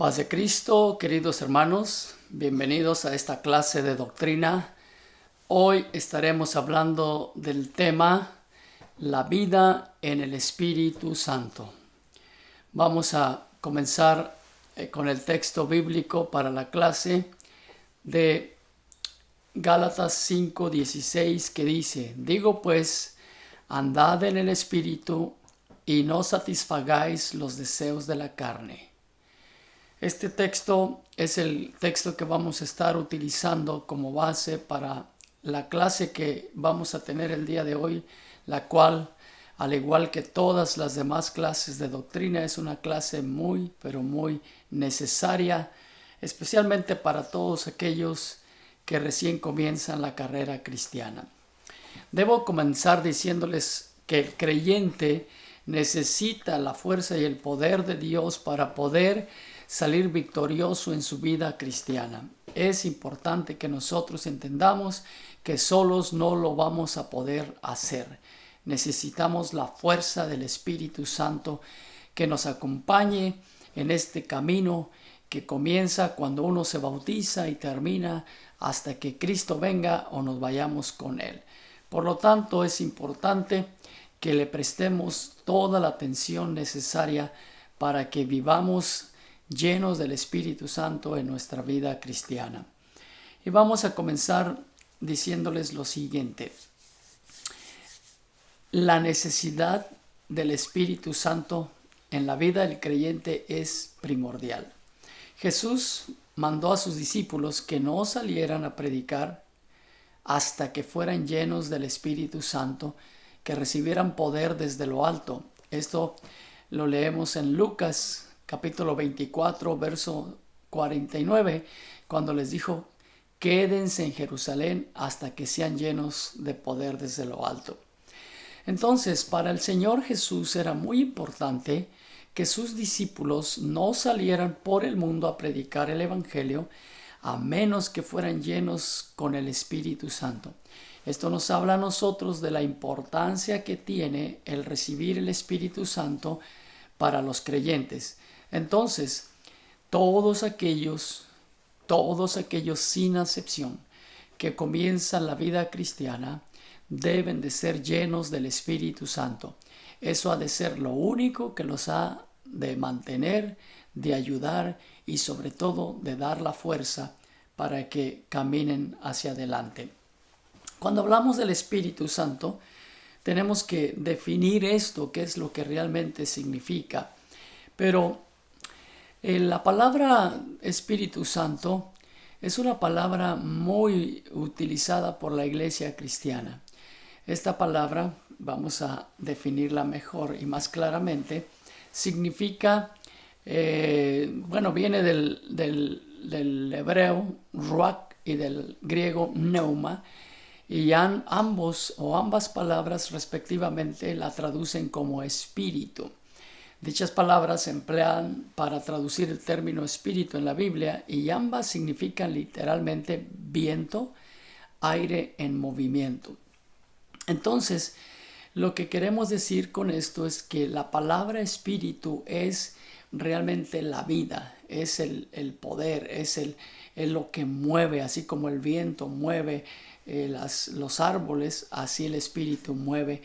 Paz de Cristo, queridos hermanos, bienvenidos a esta clase de doctrina. Hoy estaremos hablando del tema la vida en el Espíritu Santo. Vamos a comenzar con el texto bíblico para la clase de Gálatas 5:16 que dice: Digo pues, andad en el Espíritu y no satisfagáis los deseos de la carne. Este texto es el texto que vamos a estar utilizando como base para la clase que vamos a tener el día de hoy, la cual, al igual que todas las demás clases de doctrina, es una clase muy, pero muy necesaria, especialmente para todos aquellos que recién comienzan la carrera cristiana. Debo comenzar diciéndoles que el creyente necesita la fuerza y el poder de Dios para poder salir victorioso en su vida cristiana. Es importante que nosotros entendamos que solos no lo vamos a poder hacer. Necesitamos la fuerza del Espíritu Santo que nos acompañe en este camino que comienza cuando uno se bautiza y termina hasta que Cristo venga o nos vayamos con Él. Por lo tanto, es importante que le prestemos toda la atención necesaria para que vivamos llenos del Espíritu Santo en nuestra vida cristiana. Y vamos a comenzar diciéndoles lo siguiente. La necesidad del Espíritu Santo en la vida del creyente es primordial. Jesús mandó a sus discípulos que no salieran a predicar hasta que fueran llenos del Espíritu Santo, que recibieran poder desde lo alto. Esto lo leemos en Lucas capítulo 24, verso 49, cuando les dijo: quédense en Jerusalén hasta que sean llenos de poder desde lo alto. Entonces, para el Señor Jesús era muy importante que sus discípulos no salieran por el mundo a predicar el Evangelio a menos que fueran llenos con el Espíritu Santo. Esto nos habla a nosotros de la importancia que tiene el recibir el Espíritu Santo para los creyentes. Entonces, todos aquellos sin excepción que comienzan la vida cristiana deben de ser llenos del Espíritu Santo. Eso ha de ser lo único que los ha de mantener, de ayudar y sobre todo de dar la fuerza para que caminen hacia adelante. Cuando hablamos del Espíritu Santo, tenemos que definir esto, qué es lo que realmente significa. Pero la palabra Espíritu Santo es una palabra muy utilizada por la iglesia cristiana. Esta palabra, vamos a definirla mejor y más claramente, significa, viene del hebreo ruach y del griego pneuma, y ambas palabras respectivamente la traducen como espíritu. Dichas palabras se emplean para traducir el término espíritu en la Biblia y ambas significan literalmente viento, aire en movimiento. Entonces, lo que queremos decir con esto es que la palabra espíritu es realmente la vida, es el poder, es lo que mueve, así como el viento mueve los árboles, así el espíritu mueve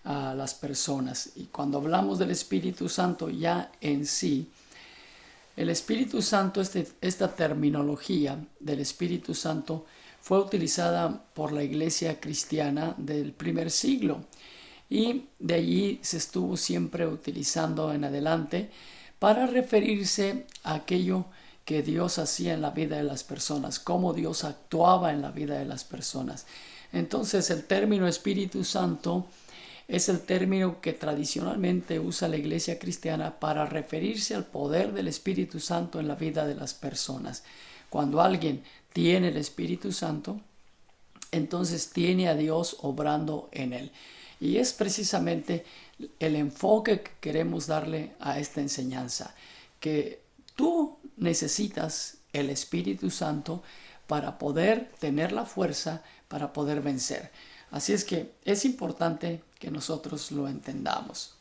a las personas. Y cuando hablamos del Espíritu Santo ya en sí, el Espíritu Santo, esta terminología del Espíritu Santo fue utilizada por la iglesia cristiana del primer siglo y de allí se estuvo siempre utilizando en adelante para referirse a aquello que Dios hacía en la vida de las personas, cómo Dios actuaba en la vida de las personas. Entonces el término Espíritu Santo es el término que tradicionalmente usa la iglesia cristiana para referirse al poder del Espíritu Santo en la vida de las personas. Cuando alguien tiene el Espíritu Santo, entonces tiene a Dios obrando en él. Y es precisamente el enfoque que queremos darle a esta enseñanza, que tú necesitas el Espíritu Santo para poder tener la fuerza para poder vencer. Así es que es importante que nosotros lo entendamos.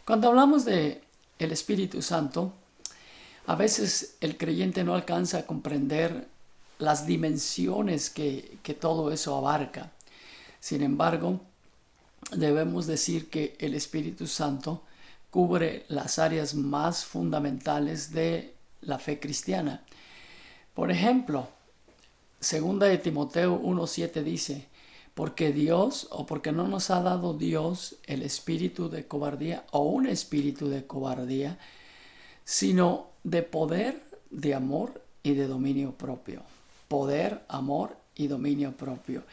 Cuando hablamos de el Espíritu Santo, A veces el creyente no alcanza a comprender las dimensiones que todo eso abarca. Sin embargo, debemos decir que el Espíritu Santo cubre las áreas más fundamentales de la fe cristiana. Por ejemplo, segunda de Timoteo 1:7 dice, porque Dios o porque no nos ha dado Dios el espíritu de cobardía o un espíritu de cobardía, sino de poder, de amor y de dominio propio. Poder, amor y dominio propio.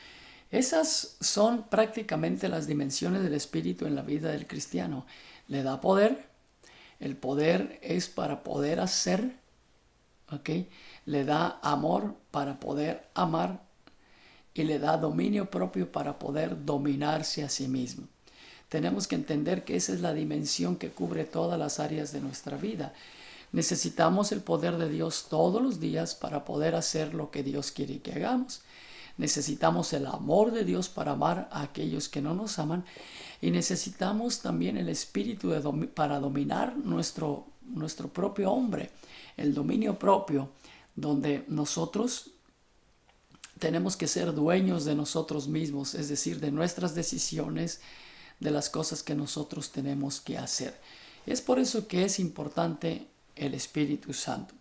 Esas son prácticamente las dimensiones del espíritu en la vida del cristiano. Le da poder. El poder es para poder hacer, ¿ok? Le da amor para poder amar y le da dominio propio para poder dominarse a sí mismo. Tenemos que entender que esa es la dimensión que cubre todas las áreas de nuestra vida. Necesitamos el poder de Dios todos los días para poder hacer lo que Dios quiere que hagamos. Necesitamos el amor de Dios para amar a aquellos que no nos aman y necesitamos también el espíritu para dominar nuestro propio hombre, el dominio propio, donde nosotros tenemos que ser dueños de nosotros mismos, es decir, de nuestras decisiones, de las cosas que nosotros tenemos que hacer. Es por eso que es importante el Espíritu Santo.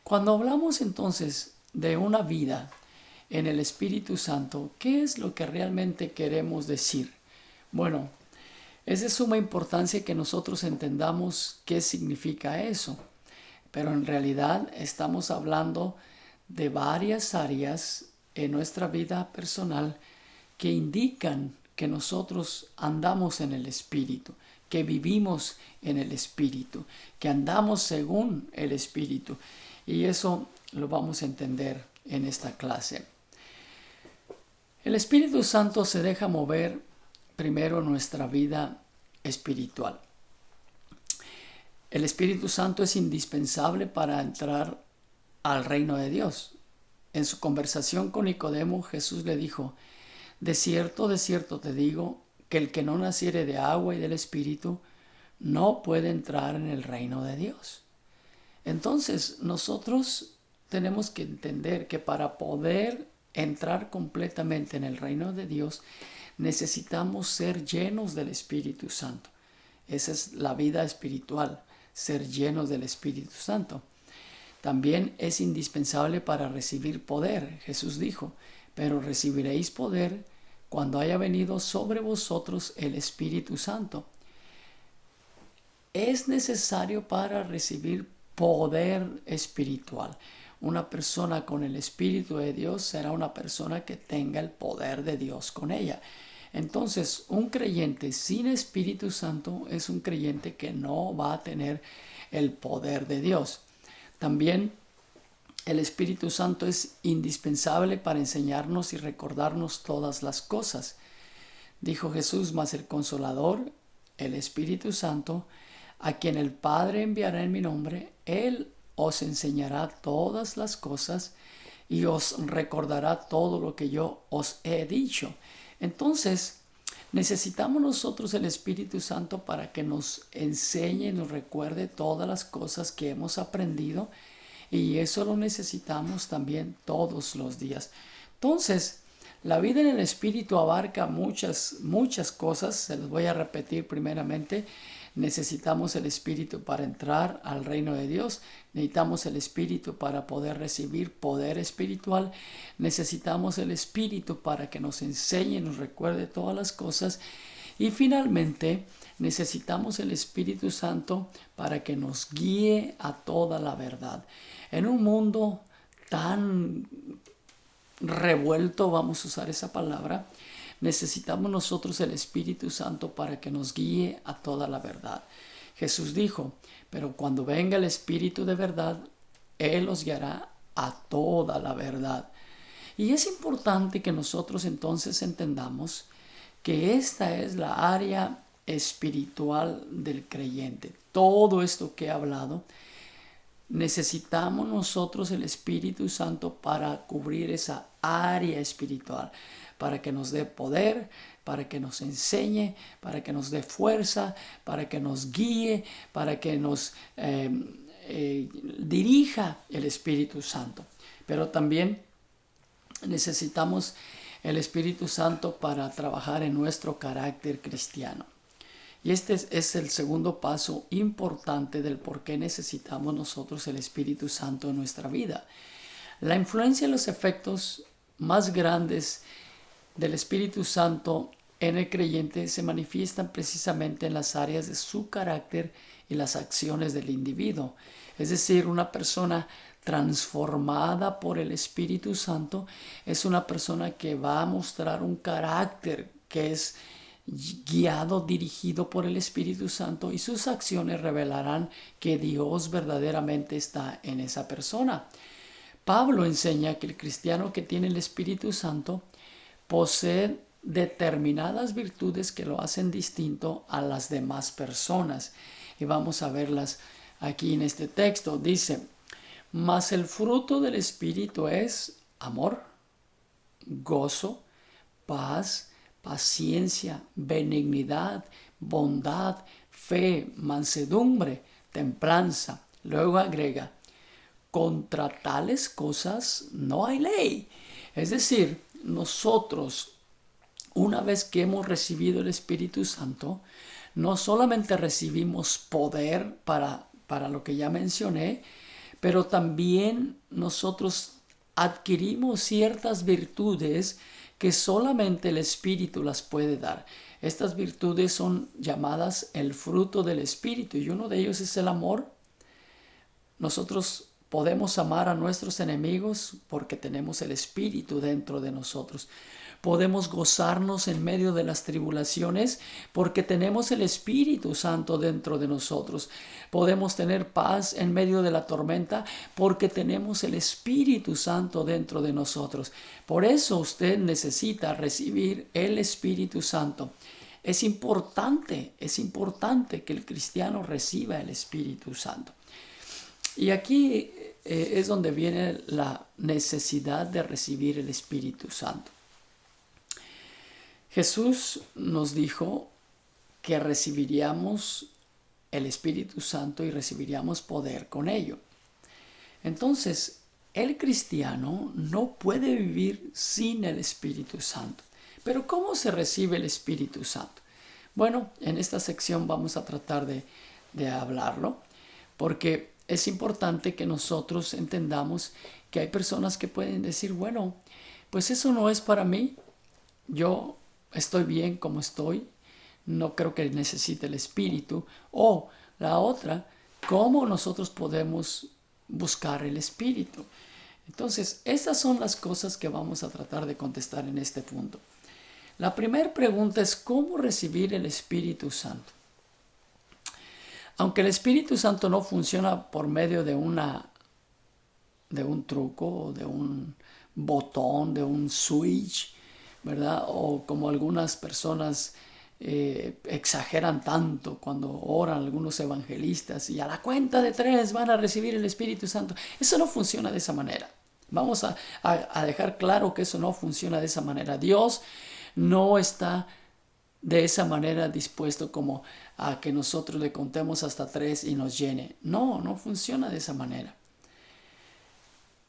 Cuando hablamos entonces de una vida en el Espíritu Santo, ¿qué es lo que realmente queremos decir? Bueno, es de suma importancia que nosotros entendamos qué significa eso, pero en realidad estamos hablando de varias áreas en nuestra vida personal que indican que nosotros andamos en el Espíritu, que vivimos en el Espíritu, que andamos según el Espíritu. Y eso lo vamos a entender en esta clase. El Espíritu Santo se deja mover primero en nuestra vida espiritual. El Espíritu Santo es indispensable para entrar al reino de Dios. En su conversación con Nicodemo, Jesús le dijo, de cierto te digo, que el que no naciere de agua y del Espíritu no puede entrar en el reino de Dios. Entonces, nosotros tenemos que entender que para poder entrar completamente en el reino de Dios, necesitamos ser llenos del Espíritu Santo. Esa es la vida espiritual, ser llenos del Espíritu Santo. También es indispensable para recibir poder. Jesús dijo, pero recibiréis poder cuando haya venido sobre vosotros el Espíritu Santo. Es necesario para recibir poder espiritual. Una persona con el Espíritu de Dios será una persona que tenga el poder de Dios con ella. Entonces, un creyente sin Espíritu Santo es un creyente que no va a tener el poder de Dios. También el Espíritu Santo es indispensable para enseñarnos y recordarnos todas las cosas. Dijo Jesús, mas el Consolador, el Espíritu Santo, a quien el Padre enviará en mi nombre, Él os enseñará todas las cosas y os recordará todo lo que yo os he dicho. Entonces, necesitamos nosotros el Espíritu Santo para que nos enseñe y nos recuerde todas las cosas que hemos aprendido, y eso lo necesitamos también todos los días. Entonces, la vida en el Espíritu abarca muchas cosas. Se los voy a repetir primeramente. Necesitamos el Espíritu para entrar al reino de Dios. Necesitamos el Espíritu para poder recibir poder espiritual. Necesitamos el Espíritu para que nos enseñe y nos recuerde todas las cosas. Y finalmente, necesitamos el Espíritu Santo para que nos guíe a toda la verdad. En un mundo tan revuelto, vamos a usar esa palabra, necesitamos nosotros el Espíritu Santo para que nos guíe a toda la verdad. Jesús dijo, pero cuando venga el Espíritu de verdad, Él os guiará a toda la verdad. Y es importante que nosotros entonces entendamos que esta es la área espiritual del creyente. Todo esto que he hablado, necesitamos nosotros el Espíritu Santo para cubrir esa área espiritual, para que nos dé poder, para que nos enseñe, para que nos dé fuerza, para que nos guíe, para que nos dirija el Espíritu Santo. Pero también necesitamos el Espíritu Santo para trabajar en nuestro carácter cristiano. Y este es el segundo paso importante del por qué necesitamos nosotros el Espíritu Santo en nuestra vida. La influencia y los efectos más grandes del Espíritu Santo en el creyente se manifiestan precisamente en las áreas de su carácter y las acciones del individuo. Es decir, una persona transformada por el Espíritu Santo es una persona que va a mostrar un carácter que es guiado, dirigido por el Espíritu Santo, y sus acciones revelarán que Dios verdaderamente está en esa persona. Pablo enseña que el cristiano que tiene el Espíritu Santo posee determinadas virtudes que lo hacen distinto a las demás personas. Y vamos a verlas aquí en este texto. Dice: mas el fruto del Espíritu es amor, gozo, paz, paciencia, benignidad, bondad, fe, mansedumbre, templanza. Luego agrega: contra tales cosas no hay ley. Es decir, nosotros, una vez que hemos recibido el Espíritu Santo, no solamente recibimos poder para lo que ya mencioné, pero también nosotros adquirimos ciertas virtudes que solamente el Espíritu las puede dar. Estas virtudes son llamadas el fruto del Espíritu, y uno de ellos es el amor. Nosotros podemos amar a nuestros enemigos porque tenemos el Espíritu dentro de nosotros. Podemos gozarnos en medio de las tribulaciones porque tenemos el Espíritu Santo dentro de nosotros. Podemos tener paz en medio de la tormenta porque tenemos el Espíritu Santo dentro de nosotros. Por eso usted necesita recibir el Espíritu Santo. Es importante que el cristiano reciba el Espíritu Santo. Y aquí es donde viene la necesidad de recibir el Espíritu Santo. Jesús nos dijo que recibiríamos el Espíritu Santo y recibiríamos poder con ello. Entonces, el cristiano no puede vivir sin el Espíritu Santo. Pero ¿cómo se recibe el Espíritu Santo? Bueno, en esta sección vamos a tratar de hablarlo, porque es importante que nosotros entendamos que hay personas que pueden decir: bueno, pues eso no es para mí, yo estoy bien como estoy, no creo que necesite el Espíritu. O la otra: ¿cómo nosotros podemos buscar el Espíritu? Entonces, esas son las cosas que vamos a tratar de contestar en este punto. La primera pregunta es: ¿cómo recibir el Espíritu Santo? Aunque el Espíritu Santo no funciona por medio de un truco, de un botón, de un switch, ¿verdad? O como algunas personas exageran tanto cuando oran algunos evangelistas y a la cuenta de 3 van a recibir el Espíritu Santo. Eso no funciona de esa manera. Vamos a dejar claro que eso no funciona de esa manera. Dios no está de esa manera dispuesto como a que nosotros le contemos hasta 3 y nos llene. No, no funciona de esa manera.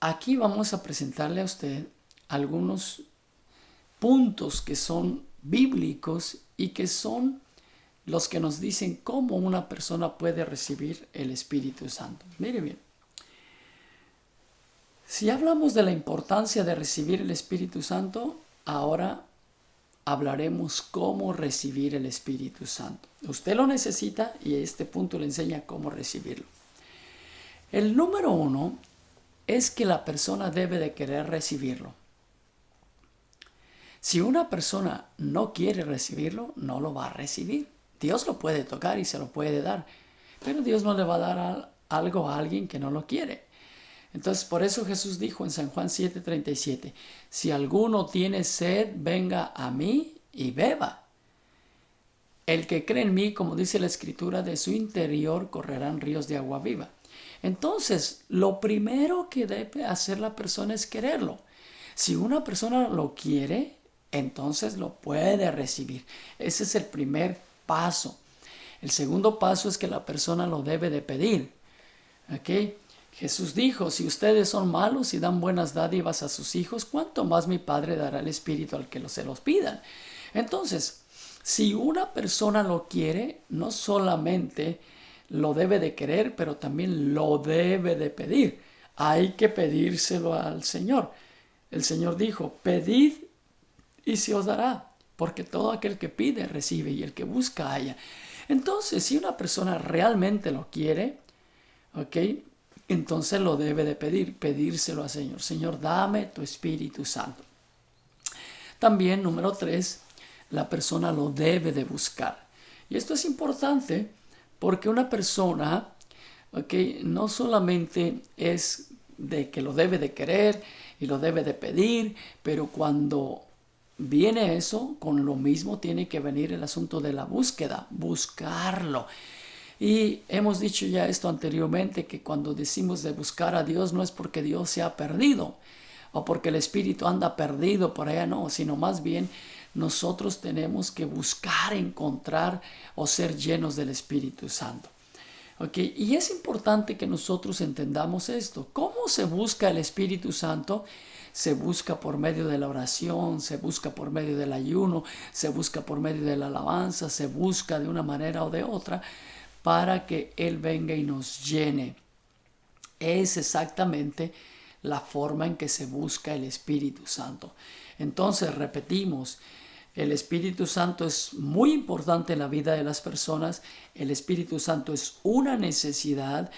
Aquí vamos a presentarle a usted algunos puntos que son bíblicos y que son los que nos dicen cómo una persona puede recibir el Espíritu Santo. Mire bien. Si hablamos de la importancia de recibir el Espíritu Santo, ahora hablaremos cómo recibir el Espíritu Santo. Usted lo necesita y este punto le enseña cómo recibirlo. El número 1 es que la persona debe de querer recibirlo. Si una persona no quiere recibirlo, no lo va a recibir. Dios lo puede tocar y se lo puede dar, pero Dios no le va a dar algo a alguien que no lo quiere. Entonces, por eso Jesús dijo en San Juan 7:37, si alguno tiene sed, venga a mí y beba. El que cree en mí, como dice la Escritura, de su interior correrán ríos de agua viva. Entonces, lo primero que debe hacer la persona es quererlo. Si una persona lo quiere, entonces lo puede recibir. Ese es el primer paso. El segundo paso es que la persona lo debe de pedir. ¿Ok? Jesús dijo, si ustedes son malos y dan buenas dádivas a sus hijos, ¿cuánto más mi Padre dará el Espíritu al que se los pidan? Entonces, si una persona lo quiere, no solamente lo debe de querer, pero también lo debe de pedir. Hay que pedírselo al Señor. El Señor dijo, pedid y se os dará, porque todo aquel que pide recibe y el que busca halla. Entonces, si una persona realmente lo quiere, ¿ok? Entonces lo debe de pedir, pedírselo al Señor. Señor, dame tu Espíritu Santo. También, número 3, la persona lo debe de buscar. Y esto es importante porque una persona, ¿ok?, no solamente es de que lo debe de querer y lo debe de pedir, pero cuando viene eso, con lo mismo tiene que venir el asunto de la búsqueda, buscarlo. Y hemos dicho ya esto anteriormente, que cuando decimos de buscar a Dios no es porque Dios se ha perdido o porque el Espíritu anda perdido por allá, no, sino más bien nosotros tenemos que buscar, encontrar o ser llenos del Espíritu Santo. Okay. Y es importante que nosotros entendamos esto. ¿Cómo se busca el Espíritu Santo? Se busca por medio de la oración, se busca por medio del ayuno, se busca por medio de la alabanza, se busca de una manera o de otra para que Él venga y nos llene. Es exactamente la forma en que se busca el Espíritu Santo. Entonces, repetimos, el Espíritu Santo es muy importante en la vida de las personas. El Espíritu Santo es una necesidad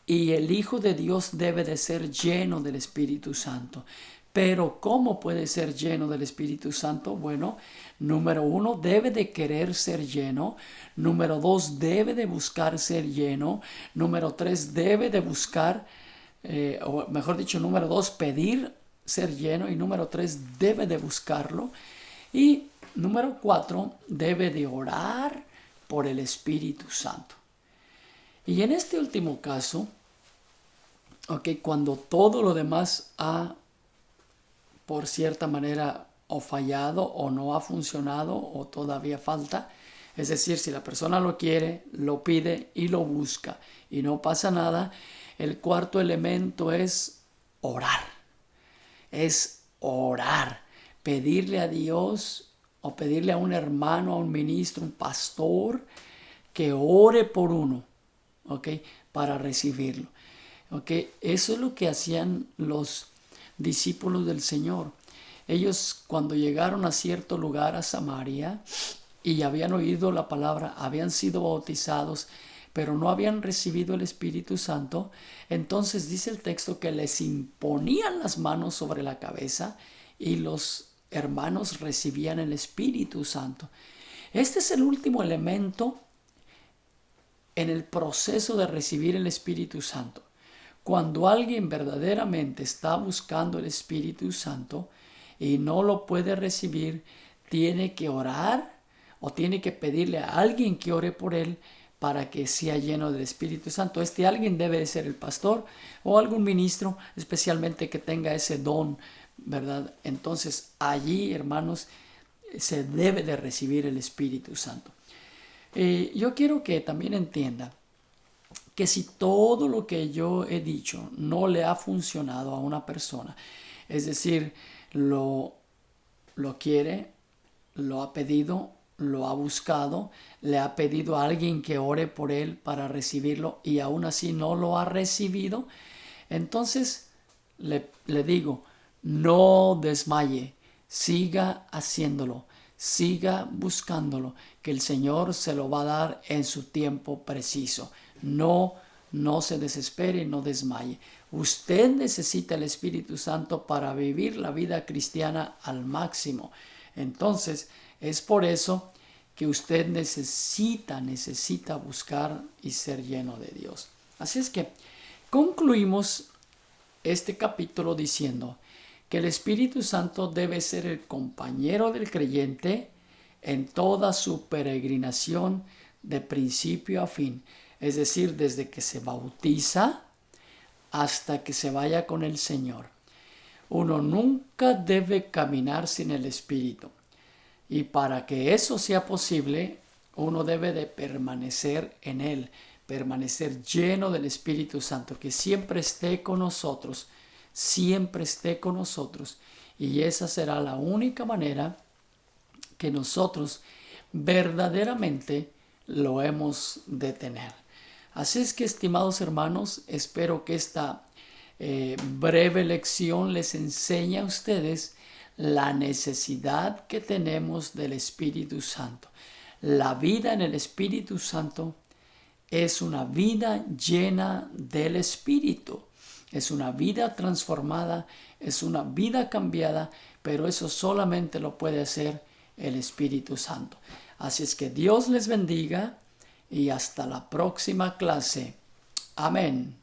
y el Hijo de Dios debe de ser lleno del Espíritu Santo. Pero ¿cómo puede ser lleno del Espíritu Santo? Bueno, número 1, debe de querer ser lleno. Número 2, debe de buscar ser lleno. Número 3, debe de buscar, o mejor dicho, número 2, pedir ser lleno. Y número 3, debe de buscarlo. Y número 4, debe de orar por el Espíritu Santo. Y en este último caso, cuando todo lo demás ha, por cierta manera, o fallado o no ha funcionado o todavía falta, es decir, si la persona lo quiere, lo pide y lo busca y no pasa nada, el cuarto elemento es orar. Es orar, pedirle a Dios o pedirle a un hermano, a un ministro, un pastor, que ore por uno, ¿ok?, para recibirlo. ¿Ok? Eso es lo que hacían los discípulos del Señor. Ellos, cuando llegaron a cierto lugar, a Samaria, y habían oído la palabra, habían sido bautizados, pero no habían recibido el Espíritu Santo, entonces dice el texto que les imponían las manos sobre la cabeza y los hermanos recibían el Espíritu Santo. Este es el último elemento en el proceso de recibir el Espíritu Santo. Cuando alguien verdaderamente está buscando el Espíritu Santo y no lo puede recibir, tiene que orar o tiene que pedirle a alguien que ore por él para que sea lleno del Espíritu Santo. Este alguien debe de ser el pastor o algún ministro, especialmente que tenga ese don, ¿verdad? Entonces allí, hermanos, se debe de recibir el Espíritu Santo. Yo quiero que también entienda que si todo lo que yo he dicho no le ha funcionado a una persona, es decir, lo quiere, lo ha pedido, lo ha buscado, le ha pedido a alguien que ore por él para recibirlo y aún así no lo ha recibido, entonces le digo, no desmaye, siga haciéndolo, siga buscándolo, que el Señor se lo va a dar en su tiempo preciso. No se desespere, no desmaye. Usted necesita el Espíritu Santo para vivir la vida cristiana al máximo. Entonces, es por eso que usted necesita buscar y ser lleno de Dios. Así es que concluimos este capítulo diciendo que el Espíritu Santo debe ser el compañero del creyente en toda su peregrinación de principio a fin. Es decir, desde que se bautiza hasta que se vaya con el Señor. Uno nunca debe caminar sin el Espíritu. Y para que eso sea posible, uno debe de permanecer en Él. permanecer lleno del Espíritu Santo, que siempre esté con nosotros, siempre esté con nosotros. Y esa será la única manera que nosotros verdaderamente lo hemos de tener. Así es que, estimados hermanos, espero que esta breve lección les enseñe a ustedes la necesidad que tenemos del Espíritu Santo. La vida en el Espíritu Santo es una vida llena del Espíritu. Es una vida transformada, es una vida cambiada, pero eso solamente lo puede hacer el Espíritu Santo. Así es que Dios les bendiga y hasta la próxima clase. Amén.